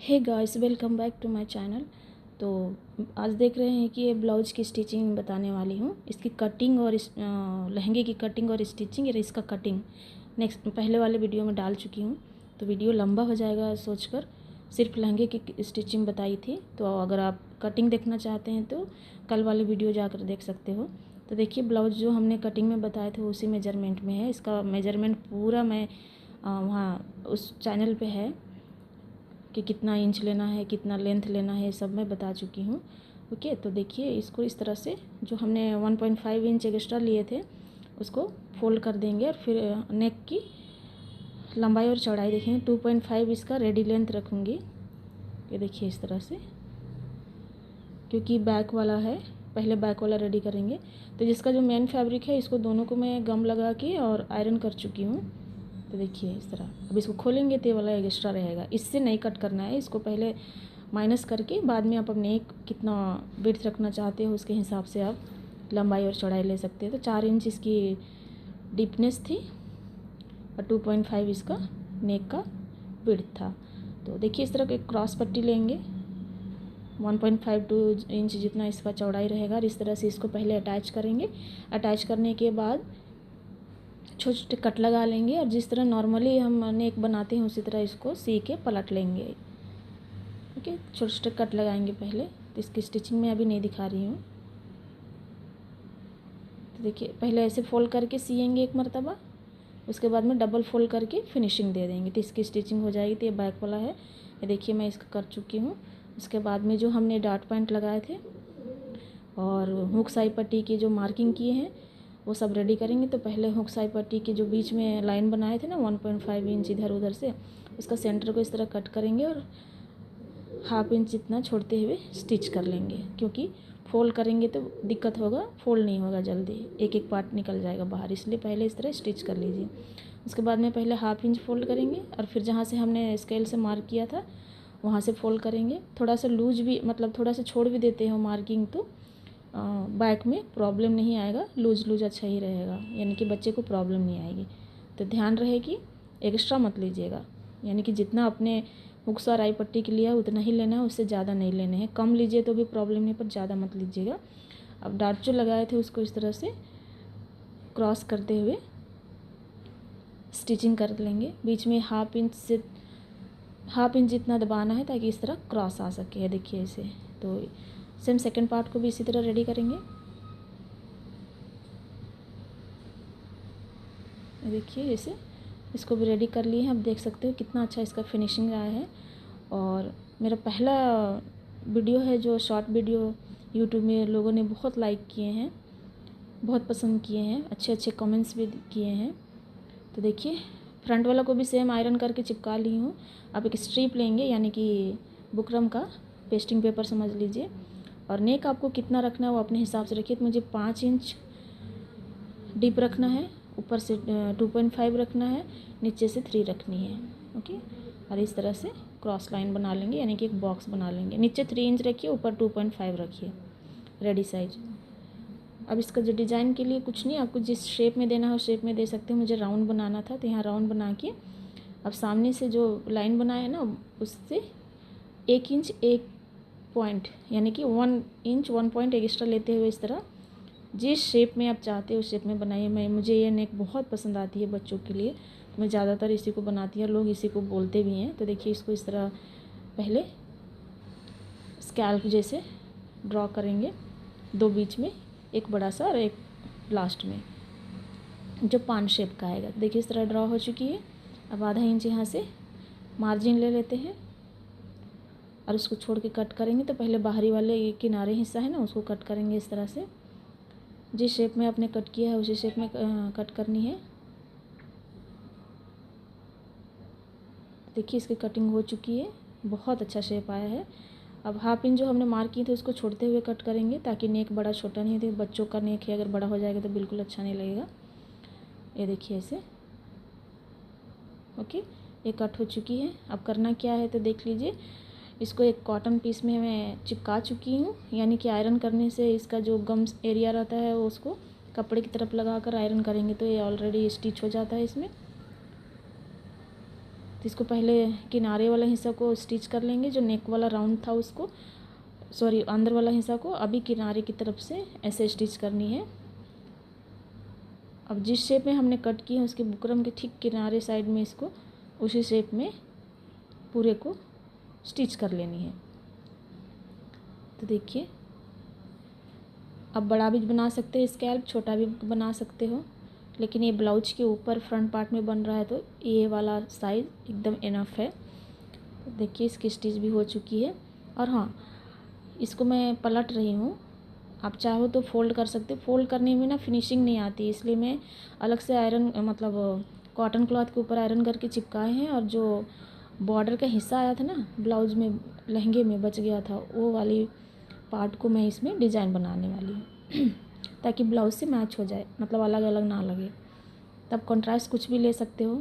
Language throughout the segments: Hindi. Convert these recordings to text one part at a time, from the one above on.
Hey guys, welcome back to my channel. तो आज देख रहे हैं कि ये ब्लाउज की स्टिचिंग बताने वाली हूँ। इसकी कटिंग और लहंगे की कटिंग और स्टिचिंग और इसका कटिंग नेक्स्ट पहले वाले वीडियो में डाल चुकी हूँ। तो वीडियो लंबा हो जाएगा सोचकर सिर्फ लहंगे की स्टिचिंग बताई थी। तो अगर आप कटिंग देखना चाहते हैं तो कल वाले वीडियो जाकर देख सकते हो। तो देखिए, ब्लाउज जो हमने कटिंग में बताए थे उसी मेजरमेंट में है। इसका मेजरमेंट पूरा मैं वहाँ उस चैनल पे है कि कितना इंच लेना है, कितना लेंथ लेना है, सब मैं बता चुकी हूँ। ओके, तो देखिए इसको इस तरह से जो हमने 1.5 इंच एक्स्ट्रा लिए थे उसको फोल्ड कर देंगे और फिर नेक की लंबाई और चौड़ाई देखेंगे। 2.5 इसका रेडी लेंथ रखूँगी। ये देखिए इस तरह से, क्योंकि बैक वाला है, पहले बैक वाला रेडी करेंगे। तो जिसका जो मेन फैब्रिक है इसको दोनों को मैं गम लगा के और आयरन कर चुकी हूँ। तो देखिए इस तरह, अब इसको खोलेंगे तो ये वाला एक्स्ट्रा रहेगा। इससे नहीं कट करना है, इसको पहले माइनस करके बाद में आप अपने एक कितना विड्थ रखना चाहते हो उसके हिसाब से आप लंबाई और चौड़ाई ले सकते हैं। तो 4 इंच इसकी डीपनेस थी और 2.5 इसका नेक का विड्थ था। तो देखिए इस तरह के क्रॉस पट्टी लेंगे, 1.5 इंच जितना इसका चौड़ाई रहेगा और इस तरह से इसको पहले अटैच करेंगे। अटैच करने के बाद छोटे छोटे कट लगा लेंगे और जिस तरह नॉर्मली हम नेक बनाते हैं उसी तरह इसको सी के पलट लेंगे। ओके, छोटे छोटे कट लगाएंगे पहले। तो इसकी स्टिचिंग मैं अभी नहीं दिखा रही हूँ। तो देखिए पहले ऐसे फोल्ड करके सिएंगे एक मरतबा, उसके बाद में डबल फोल्ड करके फिनिशिंग दे देंगे तो इसकी स्टिचिंग हो जाएगी। तो ये बैक वाला है, ये देखिए मैं इसका कर चुकी हूँ। उसके बाद में जो हमने डॉट पॉइंट लगाए थे और हुक साई पट्टी की जो मार्किंग किए हैं वो सब रेडी करेंगे। तो पहले हुक साई पट्टी के जो बीच में लाइन बनाए थे ना 1.5 इंच इधर उधर से, उसका सेंटर को इस तरह कट करेंगे और हाफ इंच इतना छोड़ते हुए स्टिच कर लेंगे। क्योंकि फोल्ड करेंगे तो दिक्कत होगा, फोल्ड नहीं होगा जल्दी, एक एक पार्ट निकल जाएगा बाहर, इसलिए पहले इस तरह स्टिच कर लीजिए। उसके बाद में पहले हाफ इंच फोल्ड करेंगे और फिर जहाँ से हमने स्केल से मार्क किया था वहाँ से फोल्ड करेंगे। थोड़ा सा लूज भी, मतलब थोड़ा सा छोड़ भी देते हो मार्किंग तो बैक में प्रॉब्लम नहीं आएगा, लूज लूज अच्छा ही रहेगा, यानी कि बच्चे को प्रॉब्लम नहीं आएगी। तो ध्यान रहे कि एक्स्ट्रा मत लीजिएगा, यानी कि जितना अपने हुक्स और आई पट्टी के लिए उतना ही लेना है, उससे ज़्यादा नहीं लेने हैं। कम लीजिए तो भी प्रॉब्लम नहीं, पर ज़्यादा मत लीजिएगा। अब डार्ट जो लगाए थे उसको इस तरह से क्रॉस करते हुए स्टिचिंग कर लेंगे। बीच में हाफ इंच जितना दबाना है ताकि इस तरह क्रॉस आ सके। देखिए इसे, तो सेम सेकंड पार्ट को भी इसी तरह रेडी करेंगे। देखिए इसे, इसको भी रेडी कर लिए हैं। अब देख सकते हो कितना अच्छा इसका फिनिशिंग आया है। और मेरा पहला वीडियो है जो शॉर्ट वीडियो यूट्यूब में लोगों ने बहुत लाइक किए हैं, बहुत पसंद किए हैं, अच्छे अच्छे कमेंट्स भी किए हैं। तो देखिए फ्रंट वाला को भी सेम आयरन करके चिपका ली हूँ। आप एक स्ट्रिप लेंगे, यानी कि बुकरम का पेस्टिंग पेपर समझ लीजिए। और नेक आपको कितना रखना है वो अपने हिसाब से रखिए। तो मुझे 5 इंच डीप रखना है, ऊपर से 2.5 रखना है, नीचे से 3 रखनी है। ओके, और इस तरह से क्रॉस लाइन बना लेंगे, यानी कि एक बॉक्स बना लेंगे। नीचे 3 इंच रखिए, ऊपर 2.5 रखिए, रेडी साइज। अब इसका जो डिज़ाइन के लिए कुछ नहीं, आपको जिस शेप में देना हो शेप में दे सकते हो। मुझे राउंड बनाना था तो यहाँ राउंड बना के अब सामने से जो लाइन बनाया है ना उससे 1 इंच 1 पॉइंट, यानी कि 1 इंच 1 पॉइंट एक्स्ट्रा लेते हुए इस तरह जिस शेप में आप चाहते हो उस शेप में बनाइए। मुझे ये नेक बहुत पसंद आती है बच्चों के लिए, तो मैं ज़्यादातर इसी को बनाती हूँ, लोग इसी को बोलते भी हैं। तो देखिए इसको इस तरह पहले स्कैल्प जैसे ड्रॉ करेंगे, 2 बीच में, एक बड़ा सा और एक लास्ट में, जो पान शेप का आएगा। देखिए इस तरह ड्रॉ हो चुकी है। अब आधा इंच यहाँ से मार्जिन ले लेते हैं और उसको छोड़ के कट करेंगे। तो पहले बाहरी वाले ये किनारे हिस्सा है ना उसको कट करेंगे इस तरह से, जिस शेप में आपने कट किया है उसी शेप में कट करनी है। देखिए इसकी कटिंग हो चुकी है, बहुत अच्छा शेप आया है। अब हाफ इंच जो हमने मार्क की थी उसको छोड़ते हुए कट करेंगे ताकि नेक बड़ा छोटा नहीं हो। बच्चों का नेक है, अगर बड़ा हो जाएगा तो बिल्कुल अच्छा नहीं लगेगा। ये देखिए ऐसे। ओके, ये कट हो चुकी है। अब करना क्या है तो देख लीजिए। इसको एक कॉटन पीस में मैं चिपका चुकी हूँ, यानी कि आयरन करने से इसका जो गम्स एरिया रहता है वो उसको कपड़े की तरफ लगा कर आयरन करेंगे तो ये ऑलरेडी स्टिच हो जाता है इसमें। तो तो इसको पहले किनारे वाला हिस्सा को स्टिच कर लेंगे, जो नेक वाला राउंड था उसको, सॉरी अंदर वाला हिस्सा को अभी किनारे की तरफ से ऐसे स्टिच करनी है। अब जिस शेप में हमने कट की है उसके बुकरम के ठीक किनारे साइड में इसको उसी शेप में पूरे को स्टिच कर लेनी है। तो देखिए, अब बड़ा भी बना सकते हैं स्कैल्प, छोटा भी बना सकते हो, लेकिन ये ब्लाउज के ऊपर फ्रंट पार्ट में बन रहा है तो ये वाला साइज़ एकदम इनफ है। तो देखिए इसकी स्टिच भी हो चुकी है। और हाँ, इसको मैं पलट रही हूँ, आप चाहो तो फोल्ड कर सकते हो। फोल्ड करने में ना फिनिशिंग नहीं आती, इसलिए मैं अलग से आयरन मतलब कॉटन क्लॉथ के ऊपर आयरन करके चिपकाए हैं। और जो बॉर्डर का हिस्सा आया था ना ब्लाउज में, लहंगे में बच गया था, वो वाली पार्ट को मैं इसमें डिज़ाइन बनाने वाली हूँ ताकि ब्लाउज से मैच हो जाए, मतलब अलग अलग ना लगे। तब कंट्रास्ट कुछ भी ले सकते हो।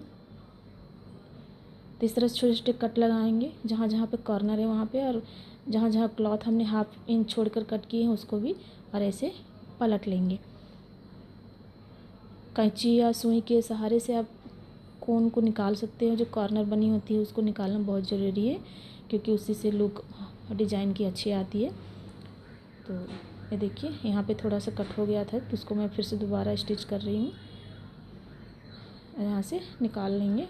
तो इस तरह से छोटे छोटे कट लगाएंगे जहाँ जहाँ पे कॉर्नर है वहाँ पे, और जहाँ जहाँ क्लॉथ हमने हाफ इंच छोड़कर कट किए हैं उसको भी, और ऐसे पलट लेंगे। कैंची या सुई के सहारे से आप कोन को निकाल सकते हो, जो कॉर्नर बनी होती है उसको निकालना बहुत ज़रूरी है, क्योंकि उसी से लुक डिज़ाइन की अच्छी आती है। तो ये देखिए यहाँ पे थोड़ा सा कट हो गया था, तो उसको मैं फिर से दोबारा स्टिच कर रही हूँ। यहाँ से निकाल लेंगे।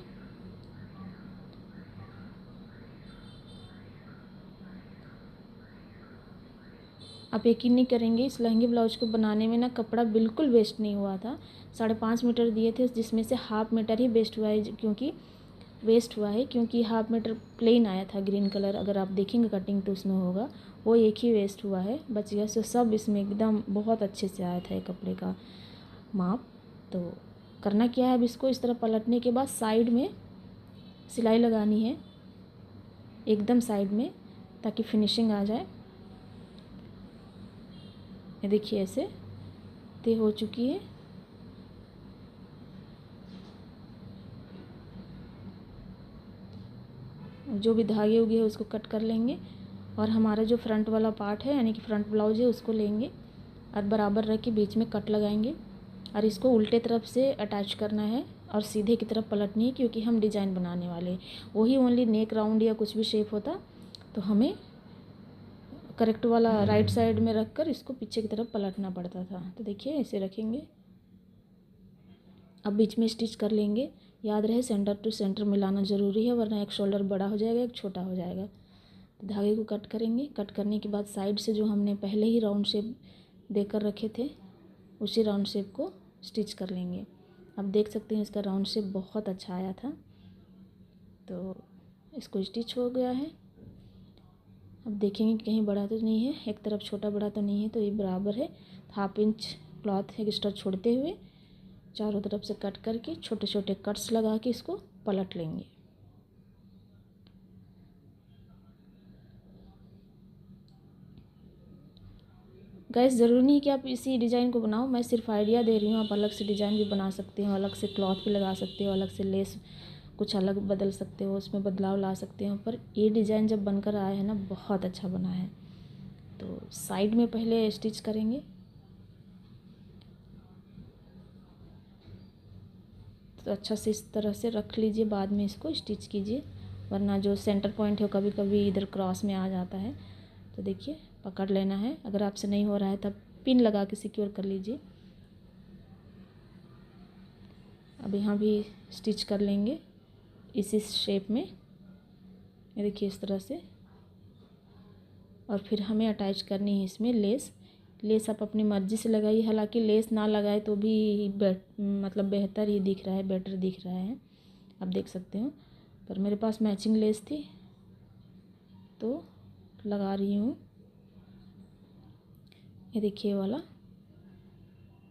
आप यकीन नहीं करेंगे, इस लहंगे ब्लाउज को बनाने में ना कपड़ा बिल्कुल वेस्ट नहीं हुआ था। 5.5 मीटर दिए थे, जिसमें से हाफ मीटर ही वेस्ट हुआ है, क्योंकि हाफ मीटर प्लेन आया था ग्रीन कलर। अगर आप देखेंगे कटिंग तो उसमें होगा, वो एक ही वेस्ट हुआ है, बच गया। सो सब इसमें एकदम बहुत अच्छे से आया था ये कपड़े का माप। तो करना क्या है, अब इसको इस तरह पलटने के बाद साइड में सिलाई लगानी है, एकदम साइड में, ताकि फिनिशिंग आ जाए। ये देखिए ऐसे तय हो चुकी है। जो भी धागे उगे है उसको कट कर लेंगे, और हमारा जो फ्रंट वाला पार्ट है यानी कि फ्रंट ब्लाउज है उसको लेंगे और बराबर रख के बीच में कट लगाएंगे, और इसको उल्टे तरफ से अटैच करना है और सीधे की तरफ पलटनी है, क्योंकि हम डिज़ाइन बनाने वाले हैं। वही ओनली नेक राउंड या कुछ भी शेप होता तो हमें करेक्ट वाला राइट साइड में रख कर इसको पीछे की तरफ पलटना पड़ता था। तो देखिए ऐसे रखेंगे। अब बीच में स्टिच कर लेंगे। याद रहे सेंटर टू सेंटर मिलाना ज़रूरी है, वरना एक शोल्डर बड़ा हो जाएगा, एक छोटा हो जाएगा। तो धागे को कट करेंगे। कट करने के बाद साइड से जो हमने पहले ही राउंड शेप देकर रखे थे उसी राउंड शेप को स्टिच कर लेंगे। अब देख सकते हैं इसका राउंड शेप बहुत अच्छा आया था। तो इसको स्टिच हो गया है। अब देखेंगे कहीं बड़ा तो नहीं है, एक तरफ छोटा बड़ा तो नहीं है, तो ये बराबर है। हाफ इंच क्लॉथ एक्स्ट्रा छोड़ते हुए चारों तरफ से कट करके छोटे छोटे कट्स लगा के इसको पलट लेंगे। गैस ज़रूरी नहीं कि आप इसी डिज़ाइन को बनाओ, मैं सिर्फ आइडिया दे रही हूँ। आप अलग से डिज़ाइन भी बना सकते हो, अलग से क्लॉथ भी लगा सकते हो, अलग से लेस कुछ अलग बदल सकते हो, उसमें बदलाव ला सकते हो। पर ये डिज़ाइन जब बनकर आया है ना, बहुत अच्छा बना है। तो साइड में पहले स्टिच करेंगे। तो अच्छा से इस तरह से रख लीजिए, बाद में इसको स्टिच कीजिए, वरना जो सेंटर पॉइंट है कभी कभी इधर क्रॉस में आ जाता है। तो देखिए पकड़ लेना है, अगर आपसे नहीं हो रहा है तब पिन लगा के सिक्योर कर लीजिए। अब यहाँ भी स्टिच कर लेंगे इसी शेप में, ये देखिए इस तरह से। और फिर हमें अटैच करनी है इसमें लेस। लेस आप अपनी मर्ज़ी से लगाइए, हालांकि लेस ना लगाए तो भी मतलब बेहतर ही दिख रहा है, बेटर दिख रहा है, आप देख सकते हो। पर मेरे पास मैचिंग लेस थी तो लगा रही हूँ। ये देखिए वाला,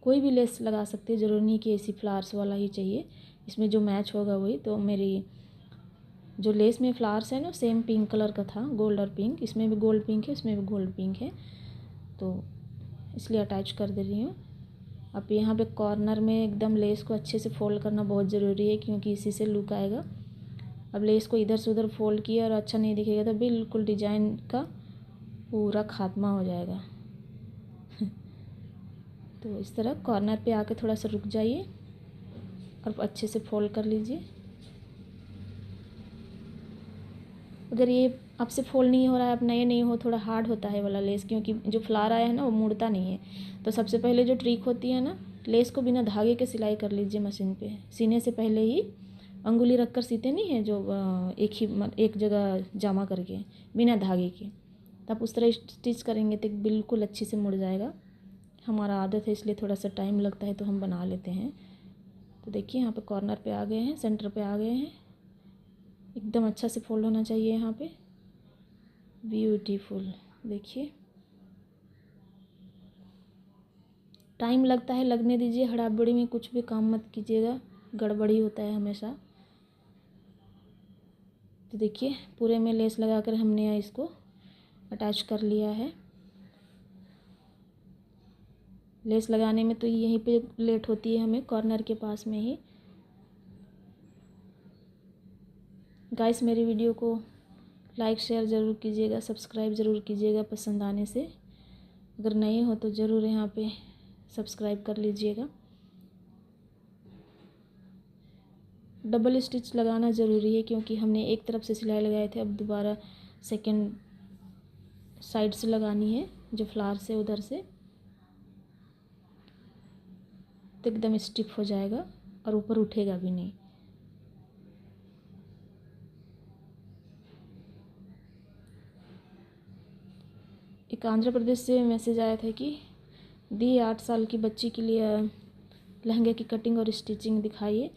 कोई भी लेस लगा सकते हैं, ज़रूरी नहीं कि ऐसी फ्लावर्स वाला ही चाहिए, इसमें जो मैच होगा वही। तो मेरी जो लेस में फ्लावर्स है ना सेम पिंक कलर का था, गोल्ड और पिंक, इसमें भी गोल्ड पिंक है, इसमें भी गोल्ड पिंक है, तो इसलिए अटैच कर दे रही हूँ। अब यहाँ पे कॉर्नर में एकदम लेस को अच्छे से फोल्ड करना बहुत ज़रूरी है, क्योंकि इसी से लुक आएगा। अब लेस को इधर से उधर फोल्ड किया और अच्छा नहीं दिखेगा तो बिल्कुल डिज़ाइन का पूरा खात्मा हो जाएगा। तो इस तरह कॉर्नर पे आके थोड़ा सा रुक जाइए और अच्छे से फोल्ड कर लीजिए। अगर ये आपसे फोल्ड नहीं हो रहा है, आप नए नहीं हो, थोड़ा हार्ड होता है वाला लेस, क्योंकि जो फ्लावर आया है ना वो मुड़ता नहीं है। तो सबसे पहले जो ट्रिक होती है ना, लेस को बिना धागे के सिलाई कर लीजिए मशीन पे। सीने से पहले ही अंगुली रख कर सीते नहीं है जो एक जगह जमा करके बिना धागे के, तब उस तरह स्टिच करेंगे तो बिल्कुल अच्छे से मुड़ जाएगा। हमारा आदत है इसलिए थोड़ा सा टाइम लगता है तो हम बना लेते हैं। तो देखिए यहाँ पे कॉर्नर पे आ गए हैं, सेंटर पे आ गए हैं, एकदम अच्छा से फोल्ड होना चाहिए यहाँ पे। ब्यूटीफुल। देखिए टाइम लगता है, लगने दीजिए। हड़बड़ी में कुछ भी काम मत कीजिएगा, गड़बड़ी होता है हमेशा। तो देखिए पूरे में लेस लगाकर हमने इसको अटैच कर लिया है। लेस लगाने में तो यहीं पे लेट होती है हमें, कॉर्नर के पास में ही। गाइस मेरी वीडियो को लाइक शेयर ज़रूर कीजिएगा, सब्सक्राइब ज़रूर कीजिएगा पसंद आने से। अगर नए हो तो ज़रूर यहाँ पे सब्सक्राइब कर लीजिएगा। डबल स्टिच लगाना ज़रूरी है क्योंकि हमने एक तरफ से सिलाई लगाए थे, अब दोबारा सेकंड साइड से लगानी है जो फ्लावर से उधर से, तो एकदम स्टिफ हो जाएगा और ऊपर उठेगा भी नहीं। एक आंध्र प्रदेश से मैसेज आया था कि दी 8 साल की बच्ची के लिए लहंगे की कटिंग और स्टिचिंग दिखाइए।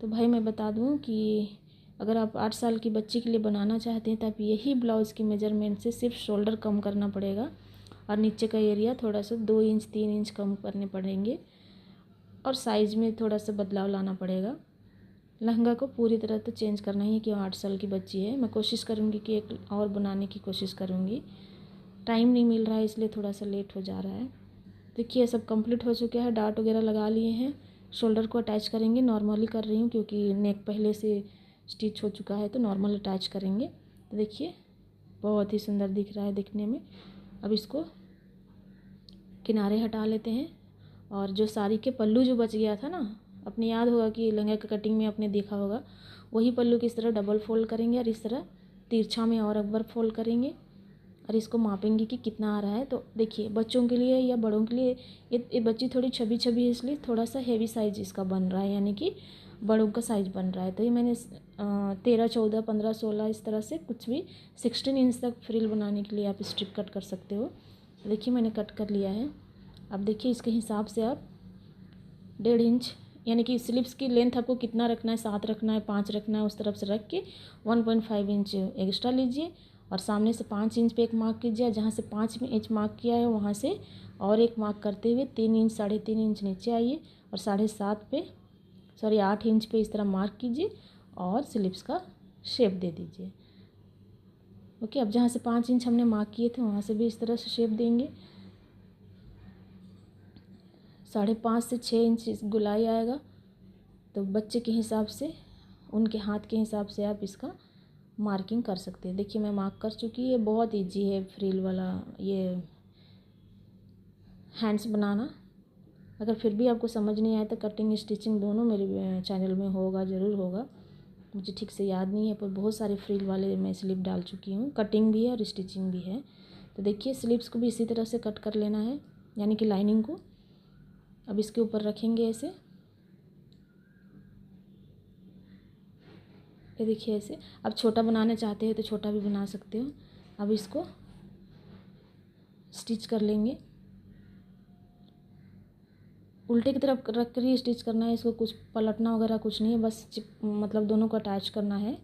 तो भाई मैं बता दूं कि अगर आप 8 साल की बच्ची के लिए बनाना चाहते हैं तो आप यही ब्लाउज़ की मेजरमेंट से सिर्फ शोल्डर कम करना पड़ेगा और नीचे का एरिया थोड़ा सा 2 इंच 3 इंच कम करने पड़ेंगे और साइज़ में थोड़ा सा बदलाव लाना पड़ेगा। लहंगा को पूरी तरह तो चेंज करना ही है कि 8 साल की बच्ची है। मैं कोशिश करूँगी कि एक और बनाने की कोशिश करूँगी, टाइम नहीं मिल रहा है इसलिए थोड़ा सा लेट हो जा रहा है। देखिए सब कंप्लीट हो चुका है, डार्ट वगैरह लगा लिए हैं। शोल्डर को अटैच करेंगे, नॉर्मली कर रही हूँ क्योंकि नेक पहले से स्टिच हो चुका है तो नॉर्मल अटैच करेंगे। तो देखिए बहुत ही सुंदर दिख रहा है दिखने में। अब इसको किनारे हटा लेते हैं और जो साड़ी के पल्लू जो बच गया था ना, अपने याद होगा कि लहंगा का कटिंग में आपने देखा होगा, वही पल्लू की इस तरह डबल फोल्ड करेंगे और इस तरह तिरछा में और एक बार फोल्ड करेंगे और इसको मापेंगे कि कितना आ रहा है। तो देखिए बच्चों के लिए या बड़ों के लिए ये बच्ची थोड़ी छबी छबी है इसलिए थोड़ा सा हेवी साइज इसका बन रहा है, यानी कि बड़ों का साइज़ बन रहा है। तो ये मैंने 13, 14, 15, 16 इस तरह से कुछ भी 16 इंच तक फ्रिल बनाने के लिए आप स्ट्रिप कट कर सकते हो। देखिए मैंने कट कर लिया है। अब देखिए इसके हिसाब से आप 1.5 इंच, यानी कि स्लीव्स की लेंथ आपको कितना रखना है, 7 रखना है, 5 रखना है, उस तरफ से रख के 1.5 इंच एक्स्ट्रा लीजिए और सामने से 5 इंच पे एक मार्क कीजिए। जहाँ से 5 इंच मार्क किया है वहाँ से और एक मार्क करते हुए 3 इंच 3.5 इंच नीचे आइए और 8 इंच पे इस तरह मार्क कीजिए और स्लीव्स का शेप दे दीजिए। ओके, अब जहाँ से 5 इंच हमने मार्क किए थे वहाँ से भी इस तरह से शेप देंगे। 5.5 से 6 इंच गुलाई आएगा। तो बच्चे के हिसाब से, उनके हाथ के हिसाब से आप इसका मार्किंग कर सकते हैं। देखिए मैं मार्क कर चुकी है। बहुत इजी है फ्रिल वाला ये हैंड्स बनाना। अगर फिर भी आपको समझ नहीं आए तो कटिंग स्टिचिंग दोनों मेरे चैनल में होगा, ज़रूर होगा। मुझे ठीक से याद नहीं है पर बहुत सारे फ्रिल वाले मैं स्लिप डाल चुकी हूँ, कटिंग भी है और स्टिचिंग भी है। तो देखिए स्लिप्स को भी इसी तरह से कट कर लेना है, यानी कि लाइनिंग को। अब इसके ऊपर रखेंगे ऐसे, ये देखिए ऐसे। अब छोटा बनाना चाहते हैं तो छोटा भी बना सकते हो। अब इसको स्टिच कर लेंगे, उल्टे की तरफ रख कर ही स्टिच करना है इसको, कुछ पलटना वगैरह कुछ नहीं है, बस मतलब दोनों को अटैच करना है।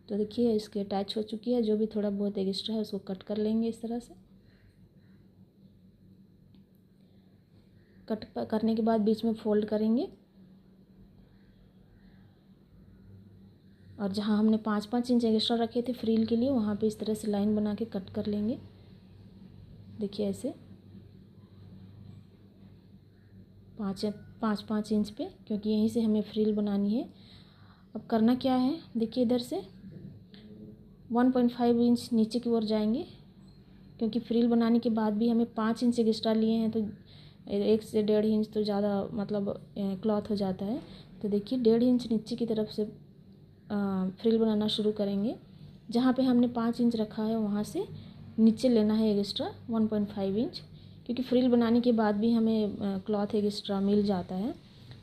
तो देखिए इसके अटैच हो चुकी है। जो भी थोड़ा बहुत एक्स्ट्रा है उसको कट कर लेंगे इस तरह से। कट करने के बाद बीच में फोल्ड करेंगे और जहाँ हमने 5-5 इंच एक्स्ट्रा रखे थे फ्रिल के लिए वहाँ पे इस तरह से लाइन बना के कट कर लेंगे। देखिए ऐसे 5-5 इंच पे, क्योंकि यहीं से हमें फ्रिल बनानी है। अब करना क्या है, देखिए इधर से 1.5 इंच नीचे की ओर जाएंगे क्योंकि फ्रिल बनाने के बाद भी हमें 5 इंच एक्स्ट्रा लिए हैं, तो 1 से 1.5 इंच तो ज़्यादा मतलब क्लॉथ हो जाता है। तो देखिए 1.5 इंच नीचे की तरफ से फ्रिल बनाना शुरू करेंगे। जहाँ पे हमने 5 इंच रखा है वहाँ से नीचे लेना है एक्स्ट्रा 1.5 इंच, क्योंकि फ्रिल बनाने के बाद भी हमें क्लॉथ एक्स्ट्रा मिल जाता है।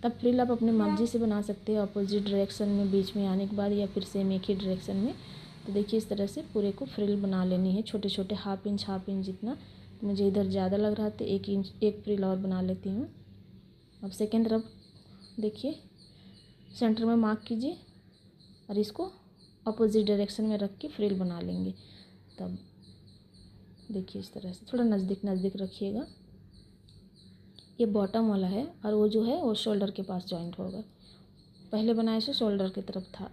तब फ्रिल आप अपने मर्जी से बना सकते हो, अपोजिट डायरेक्शन में बीच में आने के बाद या फिर सेम एक ही डायरेक्शन में। तो देखिए इस तरह से पूरे को फ्रिल बना लेनी है, छोटे छोटे हाफ इंच जितना। तो मुझे इधर ज़्यादा लग रहा था, 1 इंच एक फ्रिल और बना लेती हूँ। अब सेकेंड तरफ देखिए सेंटर में मार्क कीजिए और इसको अपोजिट डायरेक्शन में रख के फ्रिल बना लेंगे। तब देखिए इस तरह से थोड़ा नज़दीक नज़दीक रखिएगा। ये बॉटम वाला है और वो जो है वो शोल्डर के पास जॉइंट होगा। पहले बनाए से शोल्डर की तरफ था।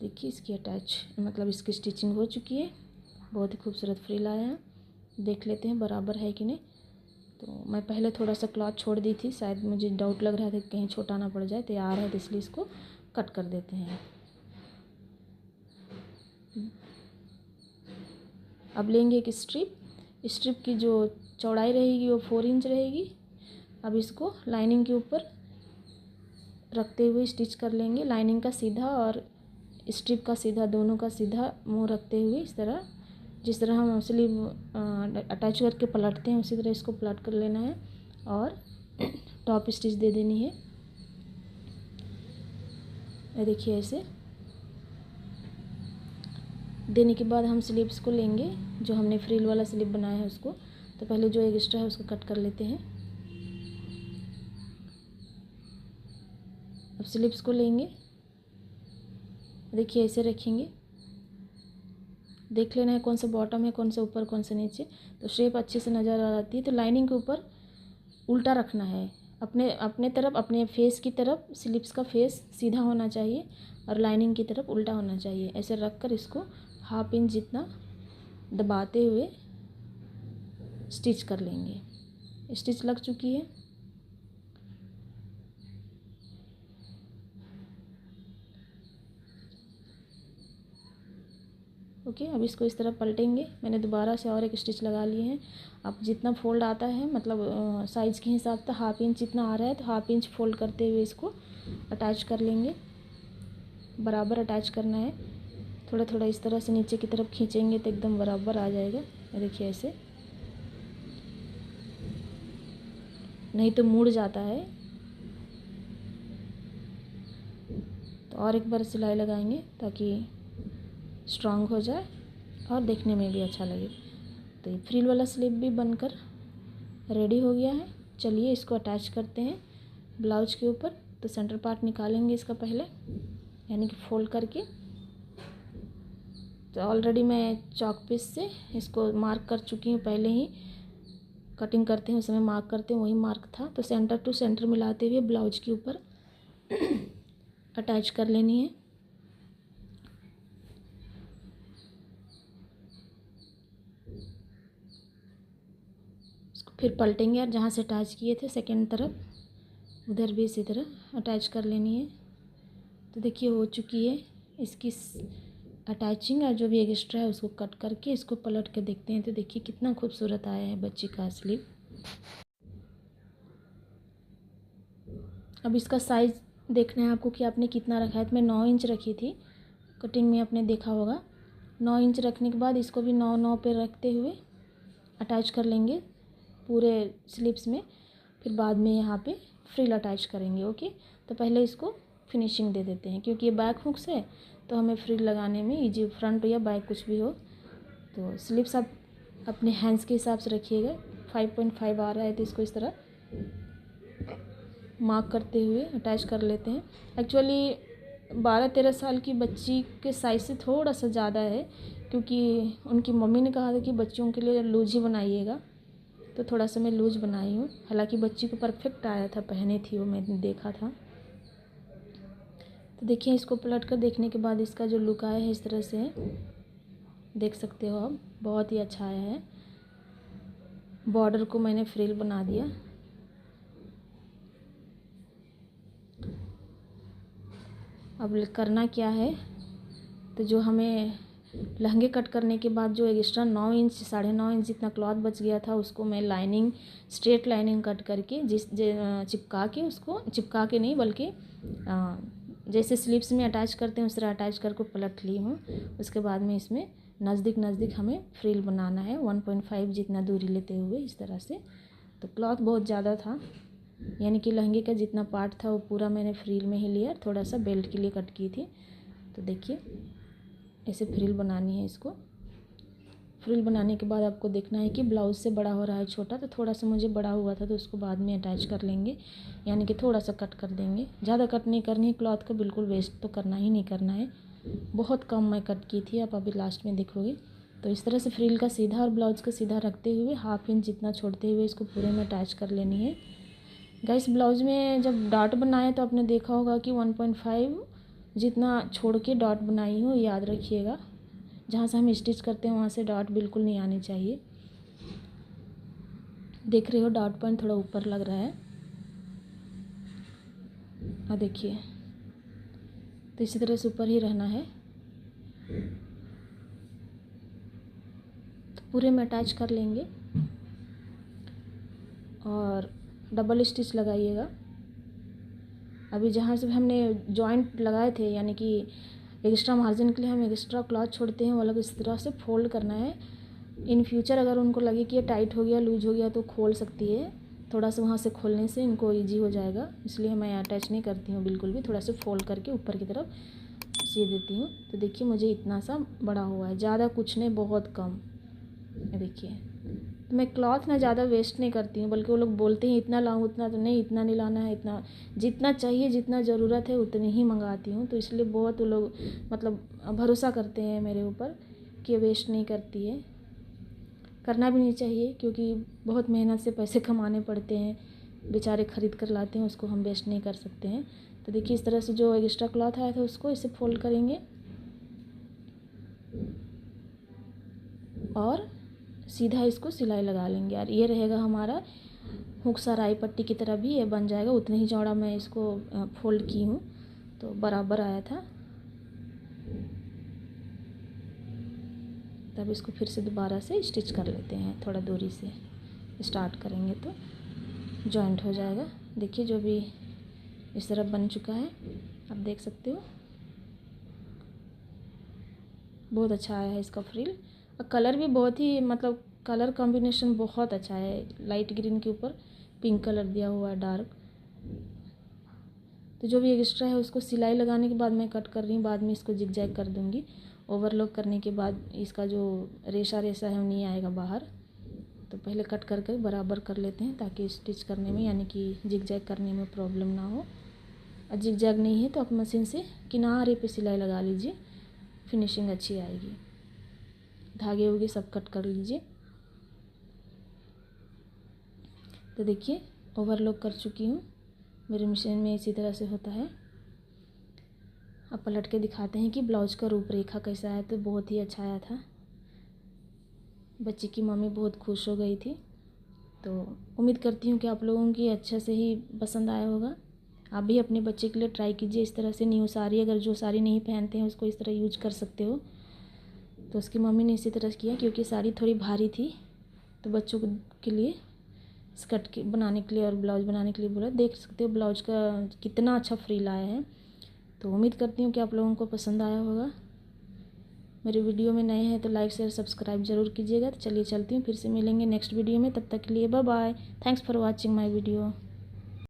देखिए इसकी अटैच मतलब इसकी स्टिचिंग हो चुकी है। बहुत ही खूबसूरत फ्रिल आया है। देख लेते हैं बराबर है कि नहीं। तो मैं पहले थोड़ा सा क्लॉथ छोड़ दी थी, शायद मुझे डाउट लग रहा था कि कहीं छोटा ना पड़ जाए, तो आ रहा है तो इसलिए इसको कट कर देते हैं। अब लेंगे एक स्ट्रिप की जो चौड़ाई रहेगी वो 4 इंच रहेगी। अब इसको लाइनिंग के ऊपर रखते हुए स्टिच कर लेंगे। लाइनिंग का सीधा और स्ट्रिप का सीधा, दोनों का सीधा मुंह रखते हुए इस तरह, जिस तरह हम स्लीव अटैच करके पलटते हैं उसी तरह इसको पलट कर लेना है और टॉप स्टिच दे देनी है। देखिए ऐसे देने के बाद हम स्लीव्स को लेंगे, जो हमने फ्रिल वाला स्लीव बनाया है उसको। तो पहले जो एक्स्ट्रा है उसको कट कर लेते हैं। अब स्लीव्स को लेंगे, देखिए ऐसे रखेंगे। देख लेना है कौन सा बॉटम है, कौन सा ऊपर, कौन सा नीचे। तो शेप अच्छे से नज़र आ जाती है। तो लाइनिंग के ऊपर उल्टा रखना है, अपने तरफ, अपने फेस की तरफ स्लीव्स का फेस सीधा होना चाहिए और लाइनिंग की तरफ उल्टा होना चाहिए। ऐसे रख कर इसको हाफ इंच जितना दबाते हुए स्टिच कर लेंगे। स्टिच लग चुकी है। ओके, अब इसको इस तरह पलटेंगे। मैंने दोबारा से और एक स्टिच लगा लिए हैं। अब जितना फोल्ड आता है मतलब साइज़ के हिसाब से हाफ इंच जितना आ रहा है तो हाफ इंच फोल्ड करते हुए इसको अटैच कर लेंगे। बराबर अटैच करना है। थोड़ा थोड़ा इस तरह से नीचे की तरफ खींचेंगे तो एकदम बराबर आ जाएगा। देखिए ऐसे, नहीं तो मुड़ जाता है। तो और एक बार सिलाई लगाएंगे ताकि स्ट्रांग हो जाए और देखने में भी अच्छा लगे। तो ये फ्रिल वाला स्लीव भी बनकर रेडी हो गया है। चलिए इसको अटैच करते हैं ब्लाउज के ऊपर। तो सेंटर पार्ट निकालेंगे इसका पहले, यानी कि फोल्ड करके। तो ऑलरेडी मैं चॉक पीस से इसको मार्क कर चुकी हूँ, पहले ही कटिंग करते हैं उस समय मार्क करते हैं, वही मार्क था। तो सेंटर टू सेंटर मिलाते हुए ब्लाउज के ऊपर अटैच कर लेनी है। इसको फिर पलटेंगे और जहाँ से अटैच किए थे सेकेंड तरफ उधर भी इसी तरह अटैच कर लेनी है। तो देखिए हो चुकी है इसकी अटैचिंग, और जो भी एक्स्ट्रा है उसको कट करके इसको पलट के देखते हैं। तो देखिए कितना खूबसूरत आया है बच्ची का स्लीव। अब इसका साइज़ देखना है आपको कि आपने कितना रखा है। तो मैं 9 इंच रखी थी, कटिंग में आपने देखा होगा। 9 इंच रखने के बाद इसको भी 9 पे रखते हुए अटैच कर लेंगे पूरे स्लीव्स में। फिर बाद में यहाँ पे फ्रिल अटैच करेंगे। ओके, तो पहले इसको फिनिशिंग दे देते हैं, क्योंकि ये बैक हुक से तो हमें फ्रिल लगाने में इजी, फ्रंट या बैक कुछ भी हो। तो स्लीव्स आप अपने हैंड्स के हिसाब से रखिएगा। 5.5 आ रहा है तो इसको इस तरह मार्क करते हुए अटैच कर लेते हैं। एक्चुअली 12-13 साल की बच्ची के साइज़ से थोड़ा सा ज़्यादा है, क्योंकि उनकी मम्मी ने कहा था कि बच्चों के लिए लूज ही बनाइएगा, तो थोड़ा सा मैं लूज बनाई हूँ। हालांकि बच्ची को परफेक्ट आया था, पहने थी वो, मैंने देखा था। तो देखिए इसको पलट कर देखने के बाद इसका जो लुक आया है इस तरह से है, देख सकते हो आप, बहुत ही अच्छा आया है। बॉर्डर को मैंने फ्रिल बना दिया। अब करना क्या है, तो जो हमें लहंगे कट करने के बाद जो एक्स्ट्रा 9 इंच 9.5 इंच जितना क्लॉथ बच गया था उसको मैं लाइनिंग स्ट्रेट लाइनिंग कट करके चिपका के नहीं बल्कि जैसे स्लीव्स में अटैच करते हैं उस तरह अटैच करके पलट ली हूँ। उसके बाद में इसमें नज़दीक हमें फ्रिल बनाना है 1.5 जितना दूरी लेते हुए इस तरह से। तो क्लॉथ बहुत ज़्यादा था, यानी कि लहंगे का जितना पार्ट था वो पूरा मैंने फ्रिल में ही लिया, थोड़ा सा बेल्ट के लिए कट की थी। तो देखिए ऐसे फ्रिल बनानी है इसको। फ्रिल बनाने के बाद आपको देखना है कि ब्लाउज़ से बड़ा हो रहा है छोटा, तो थोड़ा सा मुझे बड़ा हुआ था तो उसको बाद में अटैच कर लेंगे, यानी कि थोड़ा सा कट कर देंगे। ज़्यादा कट नहीं करनी है, क्लॉथ को बिल्कुल वेस्ट तो करना ही नहीं करना है। बहुत कम मैं कट की थी, आप अभी लास्ट में देखोगे। तो इस तरह से फ्रिल का सीधा और ब्लाउज़ का सीधा रखते हुए 1/2 इंच जितना छोड़ते हुए इसको पूरे में अटैच कर लेनी है। गाइस ब्लाउज़ में जब डॉट बनाए तो आपने देखा होगा कि 1.5 जितना छोड़ के डॉट बनाई हो, याद रखिएगा। जहाँ से हम स्टिच करते हैं वहाँ से डॉट बिल्कुल नहीं आनी चाहिए। देख रहे हो डॉट पॉइंट थोड़ा ऊपर लग रहा है, और देखिए तो इसी तरह से ऊपर ही रहना है। तो पूरे में अटैच कर लेंगे और डबल स्टिच लगाइएगा। अभी जहाँ से हमने जॉइंट लगाए थे, यानी कि एक्स्ट्रा मार्जिन के लिए हम एक्स्ट्रा क्लॉथ छोड़ते हैं, वो अलग इस तरह से फोल्ड करना है। इन फ्यूचर अगर उनको लगे कि ये टाइट हो गया लूज हो गया तो खोल सकती है, थोड़ा सा वहाँ से खोलने से इनको इजी हो जाएगा, इसलिए मैं अटैच नहीं करती हूँ बिल्कुल भी। थोड़ा सा फोल्ड करके ऊपर की तरफ सी देती हूँ। तो देखिए मुझे इतना सा बड़ा हुआ है, ज़्यादा कुछ नहीं, बहुत कम। देखिए तो मैं क्लॉथ ना ज़्यादा वेस्ट नहीं करती हूँ, बल्कि वो लोग बोलते हैं इतना लाऊं, उतना तो नहीं, इतना नहीं लाना है, इतना जितना चाहिए जितना ज़रूरत है उतनी ही मंगाती हूँ। तो इसलिए बहुत वो लोग मतलब भरोसा करते हैं मेरे ऊपर कि वेस्ट नहीं करती है। करना भी नहीं चाहिए, क्योंकि बहुत मेहनत से पैसे कमाने पड़ते हैं, बेचारे ख़रीद कर लाते हैं, उसको हम वेस्ट नहीं कर सकते हैं। तो देखिए इस तरह से जो एक्स्ट्रा क्लॉथ आया था उसको इसे फोल्ड करेंगे और सीधा इसको सिलाई लगा लेंगे। और ये रहेगा हमारा हुक सराई पट्टी की तरह भी ये बन जाएगा। उतने ही चौड़ा मैं इसको फोल्ड की हूँ तो बराबर आया था। तब इसको फिर से दोबारा से स्टिच कर लेते हैं, थोड़ा दूरी से स्टार्ट करेंगे तो जॉइंट हो जाएगा। देखिए जो भी इस तरह बन चुका है, आप देख सकते हो बहुत अच्छा आया है इसका फ्रिल। और कलर भी बहुत ही मतलब कलर कॉम्बिनेशन बहुत अच्छा है, लाइट ग्रीन के ऊपर पिंक कलर दिया हुआ है डार्क। तो जो भी एक्स्ट्रा है उसको सिलाई लगाने के बाद मैं कट कर रही हूँ, बाद में इसको जिगजैग कर दूँगी। ओवरलॉक करने के बाद इसका जो रेशा है वो नहीं आएगा बाहर। तो पहले कट करके बराबर कर लेते हैं ताकि स्टिच करने में यानी कि जिगजैग करने में प्रॉब्लम ना हो। और जिगजैग नहीं है तो आप मशीन से किनारे पे सिलाई लगा लीजिए, फिनिशिंग अच्छी आएगी। धागे वगे सब कट कर लीजिए। तो देखिए ओवरलॉक कर चुकी हूँ, मेरी मशीन में इसी तरह से होता है। अब पलट के दिखाते हैं कि ब्लाउज का रूपरेखा कैसा है। तो बहुत ही अच्छा आया था, बच्ची की मम्मी बहुत खुश हो गई थी। तो उम्मीद करती हूँ कि आप लोगों की अच्छे से ही पसंद आया होगा। आप भी अपने बच्चे के लिए ट्राई कीजिए इस तरह से न्यू साड़ी, अगर जो साड़ी नहीं पहनते हैं उसको इस तरह यूज कर सकते हो। तो उसकी मम्मी ने इसी तरह किया, क्योंकि साड़ी थोड़ी भारी थी तो बच्चों के लिए स्कर्ट के बनाने के लिए और ब्लाउज बनाने के लिए बोला। देख सकते हो ब्लाउज का कितना अच्छा फ्रिल आया है। तो उम्मीद करती हूँ कि आप लोगों को पसंद आया होगा। मेरे वीडियो में नए हैं तो लाइक शेयर सब्सक्राइब जरूर कीजिएगा। तो चलिए चलती हूँ, फिर से मिलेंगे नेक्स्ट वीडियो में। तब तक के लिए bye bye. Thanks for watching my video.